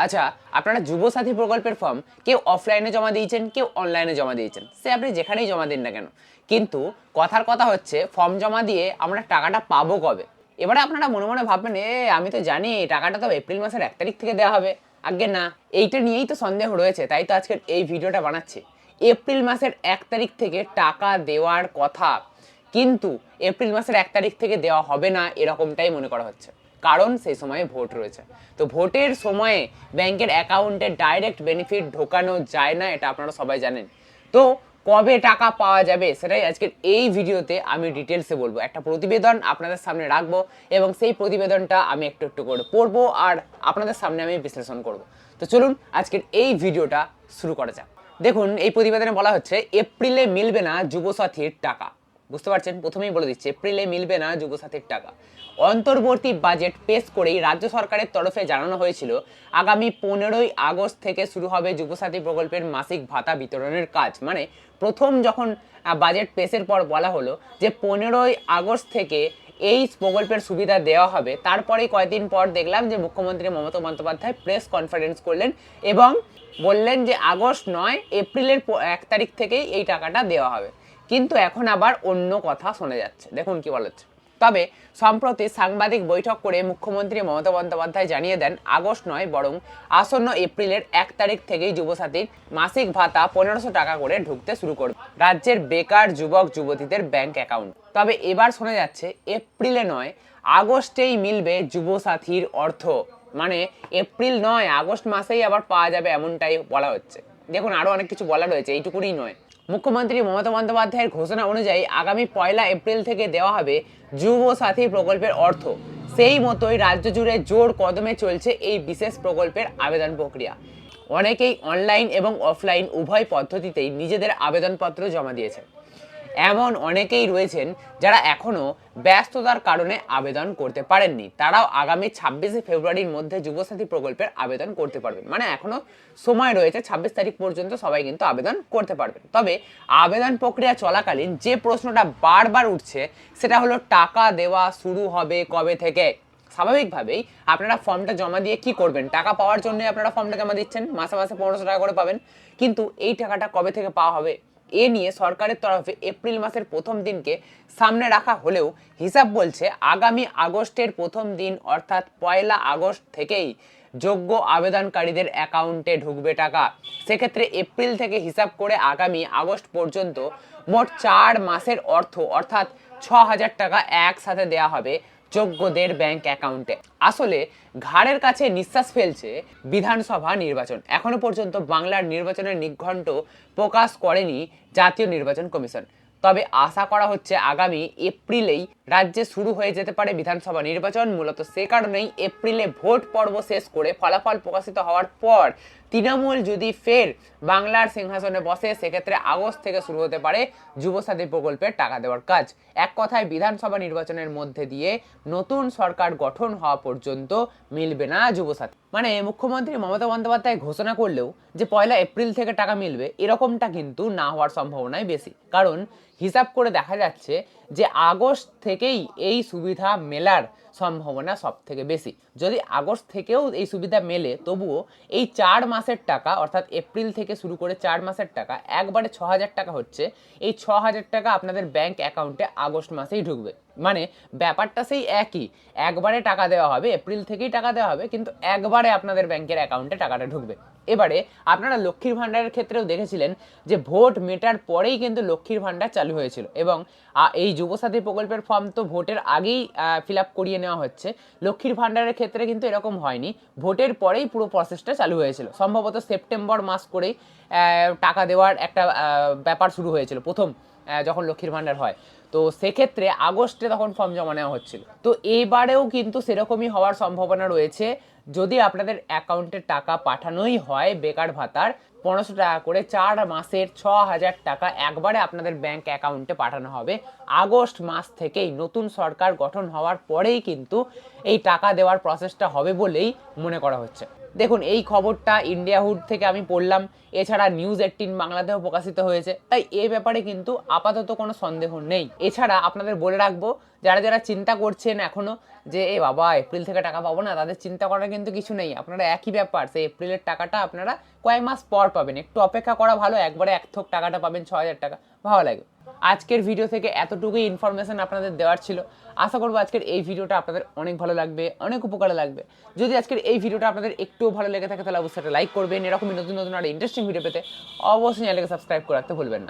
আচ্ছা, আপনারা যুবসাথী প্রকল্পের ফর্ম কেউ অফলাইনে জমা দিয়েছেন, কেউ অনলাইনে জমা দিয়েছেন, সে আপনি যেখানেই জমা দিন না কেন, কিন্তু কথার কথা হচ্ছে ফর্ম জমা দিয়ে আমরা টাকাটা পাবো কবে? এবারে আপনারা মনে মনে ভাববেন, আমি তো জানি টাকাটা তো এপ্রিল মাসের 1 তারিখ থেকে দেওয়া হবে। আগে না, এইটা নিয়েই তো সন্দেহ রয়েছে, তাই তো আজকের এই ভিডিওটা বানাচ্ছি। এপ্রিল মাসের 1 তারিখ থেকে টাকা দেওয়ার কথা, কিন্তু এপ্রিল মাসের 1 তারিখ থেকে দেওয়া হবে না এরকমটাই মনে করা হচ্ছে, কারণ সেই সময়ে ভোট রয়েছে। তো ভোটের সময়ে ব্যাংকের অ্যাকাউন্টে ডাইরেক্ট বেনিফিট ঢোকানো যায় না, এটা আপনারা সবাই জানেন। তো কবে টাকা পাওয়া যাবে সেটাই আজকের এই ভিডিওতে আমি ডিটেলসে বলবো। একটা প্রতিবেদন আপনাদের সামনে রাখবো এবং সেই প্রতিবেদনটা আমি একটু একটু করে পড়বো আর আপনাদের সামনে আমি বিশ্লেষণ করব। তো চলুন আজকের এই ভিডিওটা শুরু করা যাক। দেখুন, এই প্রতিবেদনে বলা হচ্ছে এপ্রিলে মিলবে না যুবসাথীর টাকা। বুঝতে পারছেন, প্রথমেই বলে দিচ্ছে এপ্রিলে মিলবে না যুবসাথীর টাকা। অন্তর্বর্তী বাজেট পেশ করেই রাজ্য সরকারের তরফে জানানো হয়েছিল আগামী 15ই আগস্ট থেকে শুরু হবে যুবসাথী প্রকল্পের মাসিক ভাতা বিতরণের কাজ। মানে প্রথম যখন বাজেট পেশের পর বলা হলো যে 15ই আগস্ট থেকে এই প্রকল্পের সুবিধা দেওয়া হবে, তারপরেই কয়েকদিন পর দেখলাম যে মুখ্যমন্ত্রী মমতা বন্দ্যোপাধ্যায় প্রেস কনফারেন্স করলেন এবং বললেন যে আগস্ট নয়, এপ্রিলের 1 তারিখ থেকেই এই টাকাটা দেওয়া হবে। কিন্তু এখন আবার অন্য কথা শোনা যাচ্ছে, দেখুন কি বলা হচ্ছে। তবে সম্প্রতি সাংবাদিক বৈঠক করে মুখ্যমন্ত্রী মমতা বন্দ্যোপাধ্যায় জানিয়ে দেন আগস্ট নয় বরং আসন্ন এপ্রিলের 1 তারিখ থেকেই যুবসাথীর মাসিক ভাতা 1500 টাকা করে ঢুকতে শুরু করবে রাজ্যের বেকার যুবক যুবতীদের ব্যাংক অ্যাকাউন্ট। তবে এবার শোনা যাচ্ছে এপ্রিলে নয়, আগস্টেই মিলবে যুবসাথীর অর্থ। মানে এপ্রিল নয়, আগস্ট মাসেই আবার পাওয়া যাবে এমনটাই বলা হচ্ছে। দেখুন, আরও অনেক কিছু বলা রয়েছে, এইটুকুনি নয়। মুখ্যমন্ত্রী মমতা বন্দ্যোপাধ্যায়ের ঘোষণা অনুযায়ী আগামী 1 এপ্রিল থেকে দেওয়া হবে যুবসাথী প্রকল্পের অর্থ। সেই মতোই রাজ্য জুড়ে জোর কদমে চলছে এই বিশেষ প্রকল্পের আবেদন প্রক্রিয়া। অনেকেই অনলাইন এবং অফলাইন উভয় পদ্ধতিতেই নিজেদের আবেদনপত্র জমা দিয়েছে। এমন অনেকেই রয়েছেন যারা এখনও ব্যস্ততার কারণে আবেদন করতে পারেননি, তারাও আগামী 26শে ফেব্রুয়ারির মধ্যে যুবসাথী প্রকল্পের আবেদন করতে পারবেন। মানে এখনও সময় রয়েছে, 26 তারিখ পর্যন্ত সবাই কিন্তু আবেদন করতে পারবেন। তবে আবেদন প্রক্রিয়া চলাকালীন যে প্রশ্নটা বারবার উঠছে সেটা হলো টাকা দেওয়া শুরু হবে কবে থেকে। স্বাভাবিকভাবেই আপনারা ফর্মটা জমা দিয়ে কি করবেন? টাকা পাওয়ার জন্য আপনারা ফর্মটা জমা দিচ্ছেন, মাসে মাসে 1500 টাকা করে পাবেন, কিন্তু এই টাকাটা কবে থেকে পাওয়া হবে এ নিয়ে সরকারের তরফে এপ্রিল মাসের প্রথম দিনকে সামনে রাখা হলেও হিসাব বলছে আগামী আগস্টের প্রথম দিন অর্থাৎ 1 আগস্ট থেকেই যোগ্য আবেদনকারীদের অ্যাকাউন্টে ঢুকবে টাকা। সেক্ষেত্রে এপ্রিল থেকে হিসাব করে আগামী আগস্ট পর্যন্ত মোট 4 মাসের অর্থ অর্থাৎ 6000 টাকা একসাথে দেওয়া হবে যোগ্যদের ব্যাংক অ্যাকাউন্টে। আসলে ঘাড়ের কাছে নিঃশ্বাস ফেলছে বিধানসভা নির্বাচন। এখনো পর্যন্ত বাংলার নির্বাচনের নিঘণ্ট প্রকাশ করেনি জাতীয় নির্বাচন কমিশন। তবে আশা করা হচ্ছে আগামী এপ্রিলেই রাজ্যে শুরু হয়ে যেতে পারে বিধানসভা নির্বাচন। মূলত সে কারণেই এপ্রিলে ভোট পর্ব শেষ করে ফলাফল প্রকাশিত হওয়ার পর তৃণমূল যদি ফের বাংলার সিংহাসনে বসে, সেক্ষেত্রে আগস্ট থেকে শুরু হতে পারে যুবসাথী প্রকল্পের টাকা দেওয়ার কাজ। এক কথায় বিধানসভা নির্বাচনের মধ্যে দিয়ে নতুন সরকার গঠন হওয়া পর্যন্ত মিলবে না যুবসাথী। মানে মুখ্যমন্ত্রী মমতা বন্দ্যোপাধ্যায় ঘোষণা করলেও যে 1 এপ্রিল থেকে টাকা মিলবে এরকমটা কিন্তু না হওয়ার সম্ভাবনাই বেশি। কারণ হিসাব করে দেখা যাচ্ছে যে আগস্ট থেকেই এই সুবিধা মেলার সম্ভাবনা সব থেকে বেশি। যদি আগস্ট থেকেও এই সুবিধা মেলে, তবুও এই 4 মাসের টাকা অর্থাৎ এপ্রিল থেকে শুরু করে 4 মাসের টাকা একবারে 6000 টাকা হচ্ছে। এই 6000 টাকা আপনাদের ব্যাংক অ্যাকাউন্টে আগস্ট মাসেই ঢুকবে। মানে ব্যাপারটা সেই একই, একবারে টাকা দেওয়া হবে, এপ্রিল থেকেই টাকা দেওয়া হবে, কিন্তু একবারে আপনাদের ব্যাংকের অ্যাকাউন্টে টাকাটা ঢুকবে। এবারে আপনারা লক্ষ্মীর ভাণ্ডারের ক্ষেত্রেও দেখেছিলেন যে ভোট মেটার পরেই কিন্তু লক্ষ্মীর ভাণ্ডার চালু হয়েছিল এবং এই যুবসাথী প্রকল্পের ফর্ম তো ভোটের আগেই ফিল আপ করিয়ে নেওয়া হচ্ছে। লক্ষ্মীর ভাণ্ডারের ক্ষেত্রে কিন্তু এরকম হয়নি, ভোটের পরেই পুরো প্রসেসটা চালু হয়েছিল। সম্ভবত সেপ্টেম্বর মাস করেই টাকা দেওয়ার একটা ব্যাপার শুরু হয়েছিল প্রথম যখন লক্ষ্মীর ভাণ্ডার হয়। তো সেক্ষেত্রে আগস্টে তখন ফর্ম জমা নেওয়া হচ্ছিল। তো এবারেও কিন্তু সেরকমই হওয়ার সম্ভাবনা রয়েছে। যদি আপনাদের অ্যাকাউন্টে টাকা পাঠানোই হয় বেকার ভাতার 1500 টাকা করে 4 মাসের 6000 টাকা একবারে আপনাদের ব্যাংক অ্যাকাউন্টে পাঠানো হবে। আগস্ট মাস থেকেই নতুন সরকার গঠন হওয়ার পরেই কিন্তু এই টাকা দেওয়ার প্রসেসটা হবে বলেই মনে করা হচ্ছে। দেখুন এই খবরটা ইন্ডিয়া হুড থেকে আমি পড়লাম, এছাড়া নিউজ 18 বাংলাতেও প্রকাশিত হয়েছে, তাই এই ব্যাপারে কিন্তু আপাতত কোনো সন্দেহ নেই। এছাড়া আপনাদের বলে রাখবো, যারা যারা চিন্তা করছেন এখনো যে এ বাবা এপ্রিল থেকে টাকা পাবো না, তাদের চিন্তা করার কিন্তু কিছু নেই। আপনারা একই ব্যাপার, সেই এপ্রিলের টাকাটা আপনারা কয়েক মাস পর পাবেন, একটু অপেক্ষা করা ভালো। একবারে এক থোক টাকাটা পাবেন 6,000 টাকা, ভালো লাগে। আজকের ভিডিও থেকে এতটুকুই ইনফরমেশন আপনাদের দেওয়ার ছিল। আশা করবো আজকের এই ভিডিওটা আপনাদের অনেক ভালো লাগবে, অনেক উপকারে লাগবে। যদি আজকের এই ভিডিওটা আপনাদের একটুও ভালো লেগে থাকে তাহলে অবশ্যই একটা লাইক করবেন। এরকমই নতুন নতুন আর ইন্টারেস্টিং ভিডিও পেতে অবশ্যই চ্যানেলকে সাবস্ক্রাইব করে রাখতে ভুলবেন না।